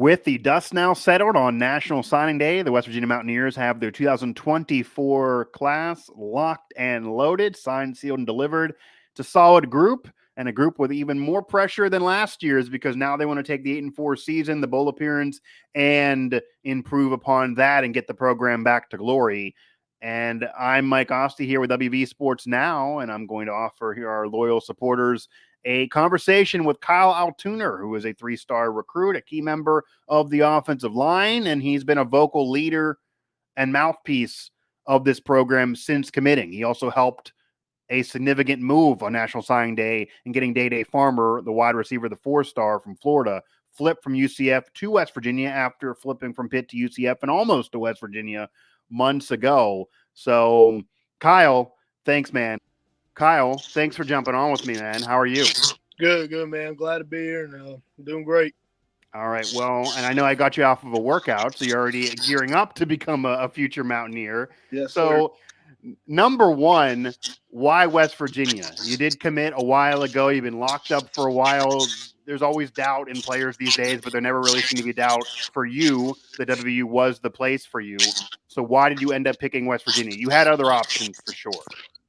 With the dust now settled on National Signing Day, the West Virginia Mountaineers have their 2024 class locked and loaded, signed, sealed, and delivered. It's a solid group, and a group with even more pressure than last year's because now they want to take the 8-4 season, the bowl appearance, and improve upon that and get the program back to glory. And I'm Mike Asti here with WV Sports Now, and I'm going to offer here our loyal supporters a conversation with Kyle Altuner, who is a 3-star recruit, a key member of the offensive line, and he's been a vocal leader and mouthpiece of this program since committing. He also helped a significant move on National Signing Day and getting Day Farmer, the wide receiver, the 4-star from Florida, flipped from UCF to West Virginia after flipping from Pitt to UCF and almost to West Virginia months ago. So, Kyle, thanks, man. Kyle, thanks for jumping on with me, man. How are you? Good, man. I'm glad to be here and I'm doing great. All right. Well, and I know I got you off of a workout, so you're already gearing up to become a future Mountaineer. Yes, sir. So, number one, why West Virginia? You did commit a while ago. You've been locked up for a while. There's always doubt in players these days, but there never really seemed to be doubt for you that WVU was the place for you. So why did you end up picking West Virginia? You had other options for sure.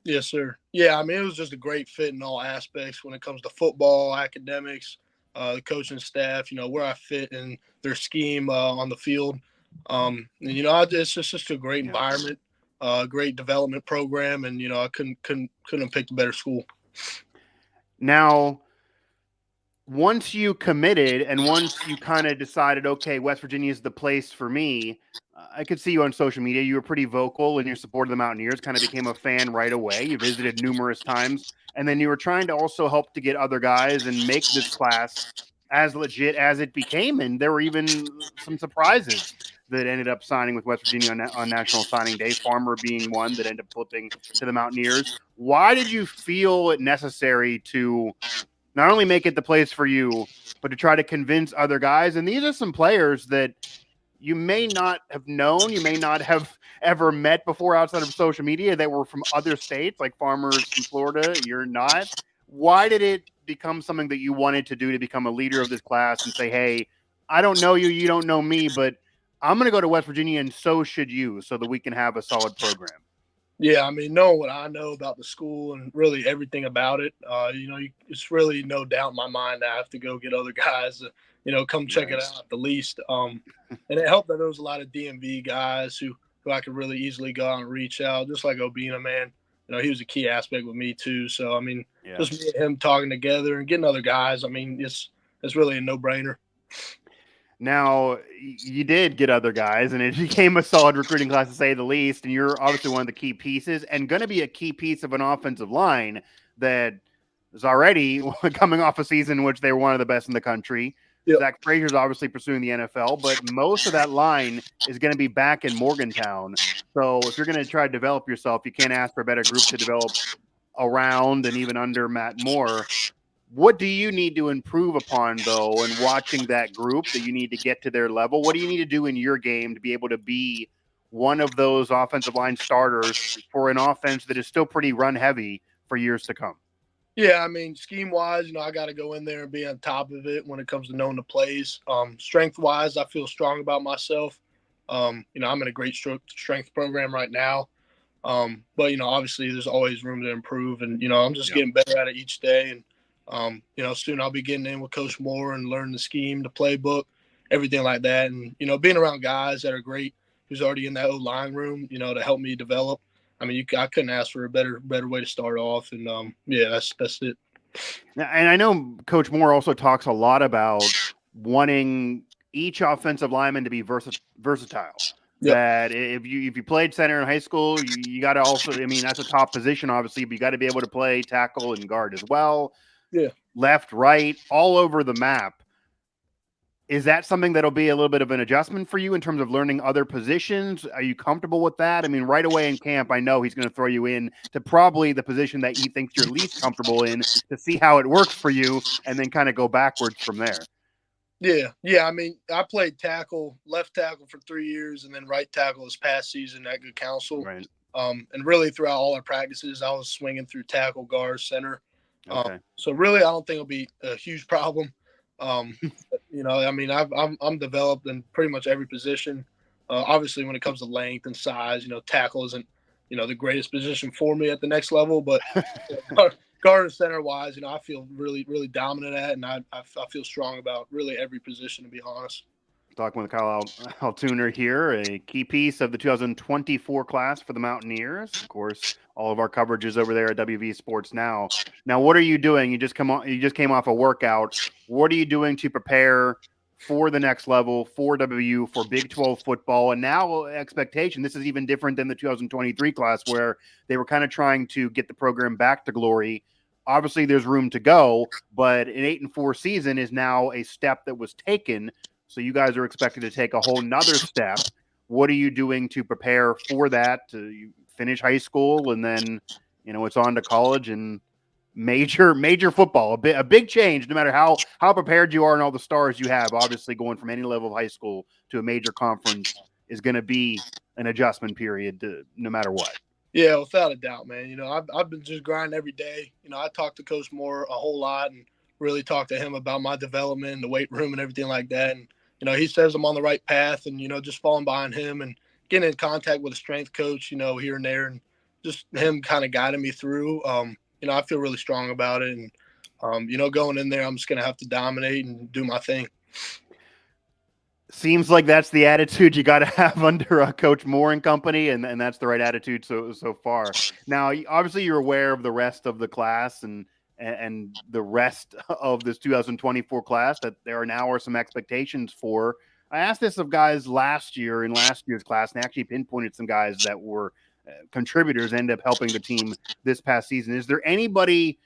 Yes, sir. Yeah, I mean, it was just a great fit in all aspects when it comes to football, academics, the coaching staff, where I fit in their scheme on the field. It's just a great environment, great development program, and, I couldn't have picked a better school. Now, once you committed and once you kind of decided, okay, West Virginia is the place for me, I could see you on social media. You were pretty vocal in your support of the Mountaineers, kind of became a fan right away. You visited numerous times. And then you were trying to also help to get other guys and make this class as legit as it became. And there were even some surprises that ended up signing with West Virginia on National Signing Day, Farmer being one that ended up flipping to the Mountaineers. Why did you feel it necessary to not only make it the place for you, but to try to convince other guys? And these are some players that you may not have known, you may not have ever met before outside of social media that were from other states, like Farmers from Florida. You're not. Why did it become something that you wanted to do to become a leader of this class and say, hey, I don't know you, you don't know me, but I'm going to go to West Virginia and so should you, so that we can have a solid program? Yeah, I mean, knowing what I know about the school and really everything about it, it's really no doubt in my mind that I have to go get other guys to, come check it out at the least. And it helped that there was a lot of DMV guys who I could really easily go out and reach out, just like Obina, man. He was a key aspect with me too. So, I mean, just me and him talking together and getting other guys, I mean, it's really a no-brainer. Now, you did get other guys, and it became a solid recruiting class, to say the least, and you're obviously one of the key pieces and going to be a key piece of an offensive line that is already coming off a season in which they were one of the best in the country. Yep. Zach Frazier's obviously pursuing the NFL, but most of that line is going to be back in Morgantown. So if you're going to try to develop yourself, you can't ask for a better group to develop around and even under Matt Moore. What do you need to improve upon, though, in watching that group that you need to get to their level? What do you need to do in your game to be able to be one of those offensive line starters for an offense that is still pretty run heavy for years to come? Yeah, I mean, scheme-wise, I got to go in there and be on top of it when it comes to knowing the plays. Strength-wise, I feel strong about myself. I'm in a great strength program right now. But, obviously there's always room to improve. And, I'm just getting better at it each day. And, soon I'll be getting in with Coach Moore and learning the scheme, the playbook, everything like that. And, being around guys that are great, who's already in that O-line room, to help me develop. I mean, I couldn't ask for a better way to start off. And, that's it. And I know Coach Moore also talks a lot about wanting each offensive lineman to be versatile. Yep. That if you played center in high school, you got to also, I mean, that's a top position, obviously, but you got to be able to play tackle and guard as well. Yeah. Left, right, all over the map. Is that something that'll be a little bit of an adjustment for you in terms of learning other positions? Are you comfortable with that? I mean, right away in camp, I know he's going to throw you in to probably the position that he thinks you're least comfortable in to see how it works for you and then kind of go backwards from there. Yeah. I mean, I played left tackle for 3 years and then right tackle this past season at Good Counsel. Right. And really throughout all our practices, I was swinging through tackle, guard, center. Okay. So really, I don't think it'll be a huge problem. I mean, I'm developed in pretty much every position. Obviously, when it comes to length and size, tackle isn't, the greatest position for me at the next level. But guard and center wise, I feel really, really dominant at, and I feel strong about really every position, to be honest. Talking with Kyle Altuner here, a key piece of the 2024 class for the Mountaineers. Of course, all of our coverage is over there at WV Sports Now. Now, what are you doing? You just came off a workout. What are you doing to prepare for the next level, for WVU, for Big 12 football? And now expectation, this is even different than the 2023 class where they were kind of trying to get the program back to glory. Obviously, there's room to go, but an 8-4 season is now a step that was taken. So you guys are expected to take a whole nother step. What are you doing to prepare for that? To finish high school and then, it's on to college and major football. A big change, no matter how prepared you are and all the stars you have. Obviously, going from any level of high school to a major conference is going to be an adjustment period, no matter what. Yeah, without a doubt, man. I've been just grinding every day. I talk to Coach Moore a whole lot and really talk to him about my development, the weight room, and everything like that. And he says I'm on the right path, and just falling behind him and getting in contact with a strength coach, here and there, and just him kind of guiding me through. I feel really strong about it, and going in there, I'm just gonna have to dominate and do my thing. Seems like that's the attitude you got to have under Coach Moore and company, and that's the right attitude so far. Now, obviously, you're aware of the rest of the class and the rest of this 2024 class that there are some expectations for. I asked this of guys last year in last year's class, and actually pinpointed some guys that were contributors, ended up helping the team this past season. Is there anybody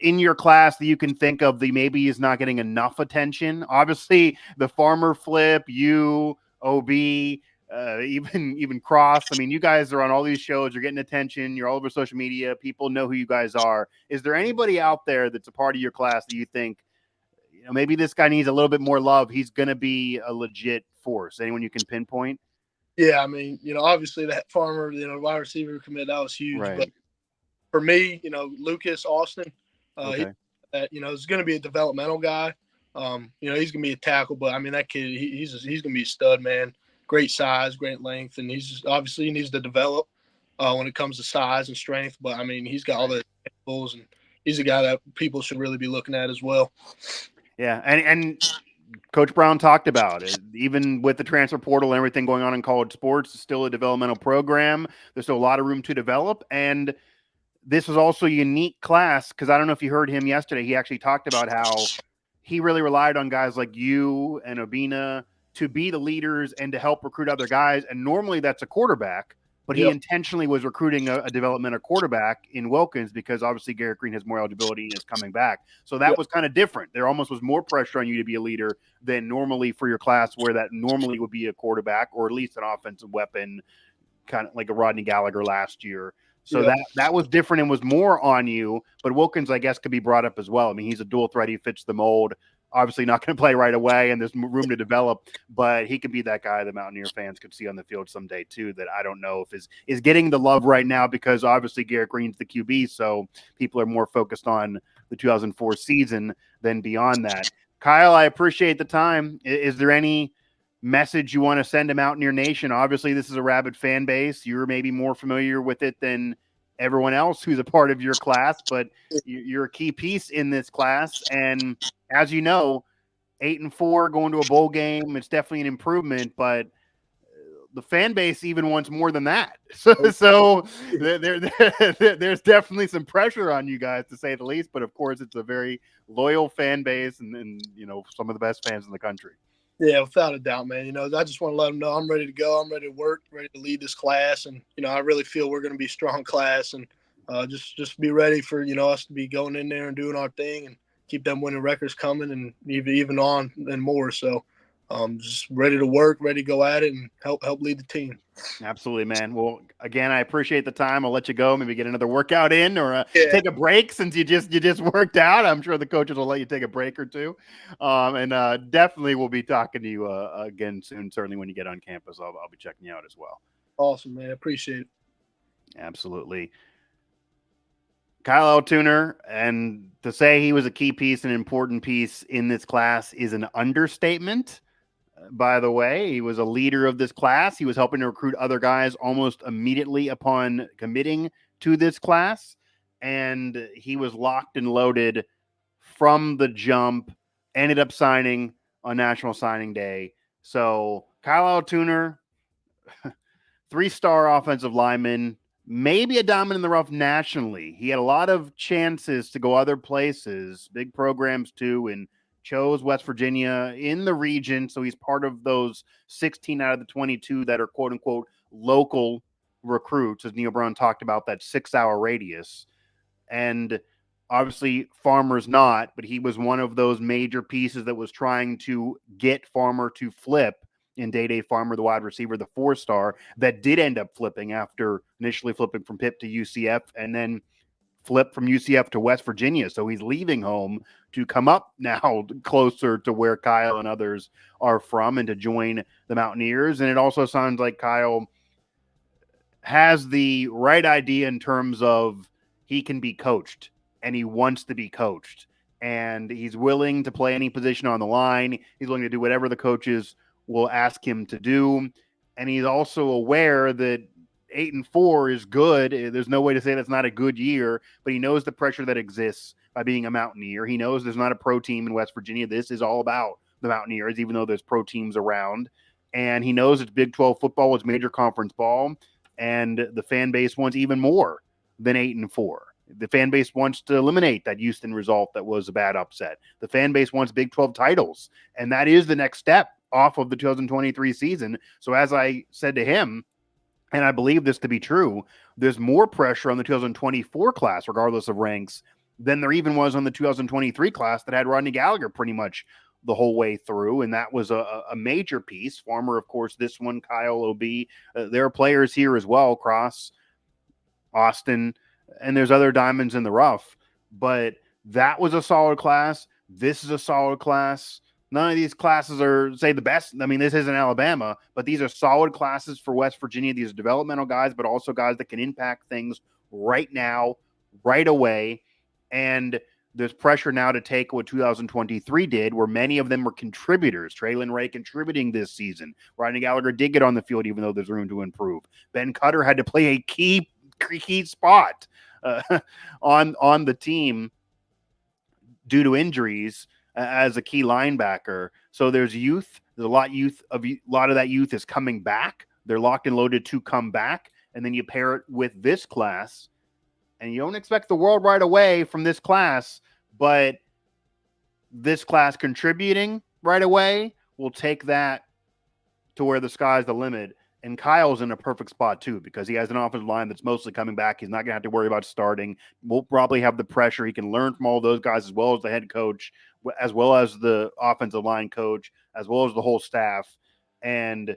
in your class that you can think of that maybe is not getting enough attention? Obviously, the farmer flip, you, OB, even Cross. I mean, you guys are on all these shows. You're getting attention. You're all over social media. People know who you guys are. Is there anybody out there that's a part of your class that you think, maybe this guy needs a little bit more love? He's going to be a legit force. Anyone you can pinpoint? Yeah, I mean, obviously that farmer, wide receiver commit, that was huge. Right. But for me, Lucas Austin, Okay. is going to be a developmental guy. He's going to be a tackle, but I mean, that kid, he's going to be a stud, man. Great size, great length, and obviously he needs to develop when it comes to size and strength. But I mean, he's got all the tools, and he's a guy that people should really be looking at as well. Yeah, and Coach Brown talked about it. Even with the transfer portal and everything going on in college sports, it's still a developmental program. There's still a lot of room to develop, and this was also a unique class because I don't know if you heard him yesterday. He actually talked about how he really relied on guys like you and Obina to be the leaders and to help recruit other guys. And normally that's a quarterback, but he intentionally was recruiting a developmental quarterback in Wilkins because obviously Garrett Green has more eligibility and is coming back. So that was kind of different. There almost was more pressure on you to be a leader than normally for your class, where that normally would be a quarterback or at least an offensive weapon, kind of like a Rodney Gallagher last year. So that was different and was more on you. But Wilkins, I guess, could be brought up as well. I mean, he's a dual threat. He fits the mold. Obviously not going to play right away, and there's room to develop. But he could be that guy the Mountaineer fans could see on the field someday too. That I don't know if is getting the love right now because obviously Garrett Green's the QB, so people are more focused on the 2004 season than beyond that. Kyle, I appreciate the time. Is there any message you want to send to Mountaineer Nation? Obviously, this is a rabid fan base. You're maybe more familiar with it than everyone else who's a part of your class, but you're a key piece in this class. And as you know, 8-4 going to a bowl game, it's definitely an improvement, but the fan base even wants more than that. So there's definitely some pressure on you guys, to say the least. But of course, it's a very loyal fan base and some of the best fans in the country. Yeah, without a doubt, man. I just want to let them know I'm ready to go. I'm ready to work, ready to lead this class. And, I really feel we're going to be a strong class, and just be ready for, us to be going in there and doing our thing and keep them winning records coming and even on and more. So just ready to work, ready to go at it and help lead the team. Absolutely, man. Well, again, I appreciate the time. I'll let you go. Maybe get another workout in, or take a break since you just worked out. I'm sure the coaches will let you take a break or two. And definitely we'll be talking to you again soon. Certainly when you get on campus, I'll be checking you out as well. Awesome, man. Appreciate it. Absolutely. Kyle Altuner, and to say he was a key piece, an important piece in this class is an understatement. By the way, he was a leader of this class. He was helping to recruit other guys almost immediately upon committing to this class. And he was locked and loaded from the jump, ended up signing on National Signing Day. So Kyle Altuner, 3-star offensive lineman, maybe a diamond in the rough nationally. He had a lot of chances to go other places, big programs too, and chose West Virginia in the region. So he's part of those 16 out of the 22 that are quote unquote local recruits, as Neil Brown talked about, that 6-hour radius. And obviously Farmer's not, but he was one of those major pieces that was trying to get Farmer to flip in Day Farmer, the wide receiver, the 4-star, that did end up flipping after initially flipping from Pitt to UCF and then flip from UCF to West Virginia. So he's leaving home to come up now closer to where Kyle and others are from and to join the Mountaineers. And it also sounds like Kyle has the right idea in terms of he can be coached and he wants to be coached. And he's willing to play any position on the line. He's willing to do whatever the coaches will ask him to do. And he's also aware that 8-4 is good. There's no way to say that's not a good year, but he knows the pressure that exists by being a Mountaineer. He knows there's not a pro team in West Virginia. This is all about the Mountaineers, even though there's pro teams around. And he knows it's Big 12 football, it's major conference ball, and the fan base wants even more than 8-4. The fan base wants to eliminate that Houston result that was a bad upset. The fan base wants Big 12 titles, and that is the next step off of the 2023 season. So as I said to him, and I believe this to be true, there's more pressure on the 2024 class, regardless of ranks, than there even was on the 2023 class that had Rodney Gallagher pretty much the whole way through. And that was a major piece. Farmer, of course, this one, Kyle, OB. There are players here as well, Cross, Austin, and there's other diamonds in the rough. But that was a solid class. This is a solid class. None of these classes are, say, the best. I mean, this isn't Alabama, but these are solid classes for West Virginia. These are developmental guys, but also guys that can impact things right now, right away. And there's pressure now to take what 2023 did, where many of them were contributors. Traylon Ray contributing this season. Rodney Gallagher did get on the field, even though there's room to improve. Ben Cutter had to play a key spot on the team due to injuries as a key linebacker. So there's youth. There's a lot of that youth is coming back. They're locked and loaded to come back. And then you pair it with this class, and you don't expect the world right away from this class, but this class contributing right away will take that to where the sky's the limit. And Kyle's in a perfect spot too, because he has an offensive line that's mostly coming back. He's not going to have to worry about starting. We'll probably have the pressure. He can learn from all those guys, as well as the head coach, as well as the offensive line coach, as well as the whole staff, and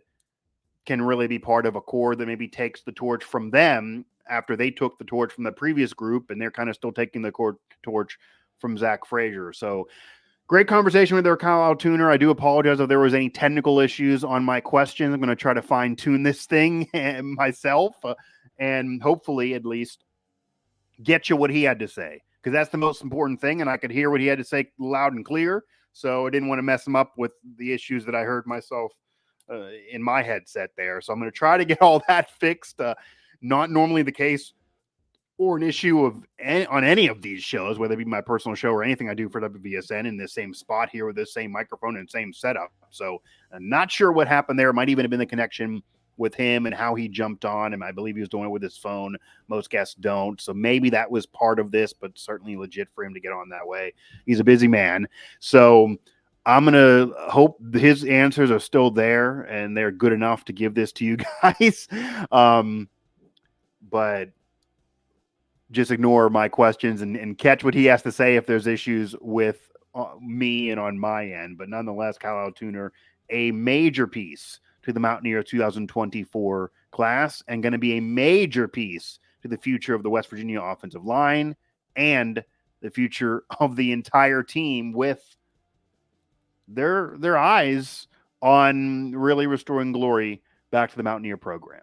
can really be part of a core that maybe takes the torch from them after they took the torch from the previous group, and they're kind of still taking the torch from Zach Frazier. So great conversation with Kyle Altuner. I do apologize if there was any technical issues on my questions. I'm going to try to fine tune this thing myself and hopefully at least get you what he had to say, because that's the most important thing. And I could hear what he had to say loud and clear. So I didn't want to mess him up with the issues that I heard myself in my headset there. So I'm going to try to get all that fixed. Not normally the case or an issue on any of these shows, whether it be my personal show or anything I do for WVSN, in this same spot here with this same microphone and same setup. So I'm not sure what happened there. It might even have been the connection with him and how he jumped on. And I believe he was doing it with his phone. Most guests don't. So maybe that was part of this, but certainly legit for him to get on that way. He's a busy man. So I'm going to hope his answers are still there and they're good enough to give this to you guys. But just ignore my questions and catch what he has to say if there's issues with me and on my end. But nonetheless, Kyle Altuner, a major piece to the Mountaineer 2024 class, and going to be a major piece to the future of the West Virginia offensive line and the future of the entire team, with their eyes on really restoring glory back to the Mountaineer program.